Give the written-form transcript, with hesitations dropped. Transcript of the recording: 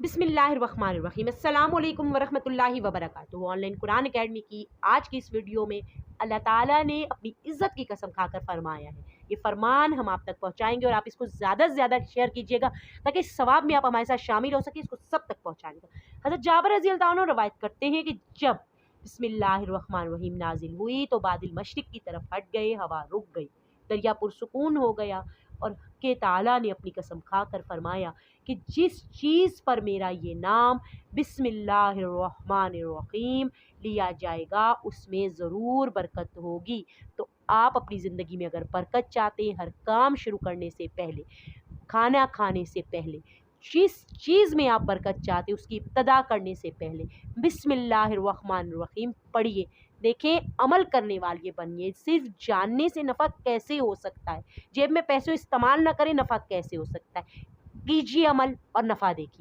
बिस्मिल्लाहिर्रहमानिर्रहीम अस्सलामुअलैकुम वरहमतुल्लाहि वबरकातुहू। ऑनलाइन कुरान अकेडमी की आज की इस वीडियो में अल्लाह ताला ने अपनी इज़्ज़त की कसम खाकर फरमाया है। ये फरमान हम आप तक पहुंचाएंगे और आप इसको ज़्यादा से ज़्यादा शेयर कीजिएगा ताकि इस सवाब में आप हमारे साथ शामिल हो सके। इसको सब तक पहुँचाएगा। हज़रत जाबिर रज़ी अल्लाह अन्हु रवायत करते हैं कि जब बिस्मिल्लाहिर्रहमानिर्रहीम नाजिल हुई तो बादल मशरिक़ की तरफ हट गए, हवा रुक गई, दरिया पुरसुकून हो गया और के ताला ने अपनी कसम खाकर फरमाया कि जिस चीज़ पर मेरा ये नाम बिस्मिल्लाहिर्रहमानिर्रहीम लिया जाएगा उसमें ज़रूर बरकत होगी। तो आप अपनी ज़िंदगी में अगर बरकत चाहते हैं, हर काम शुरू करने से पहले, खाना खाने से पहले, जिस चीज़ में आप बरकत चाहते हैं उसकी इब्तदा करने से पहले बिस्मिल्लाहिर्रहमानिर्रहीम पढ़िए। देखें, अमल करने वाले बनिए। सिर्फ जानने से नफ़ा कैसे हो सकता है, जेब में पैसे इस्तेमाल ना करें नफ़ा कैसे हो सकता है। कीजिए अमल और नफ़ा देखिए।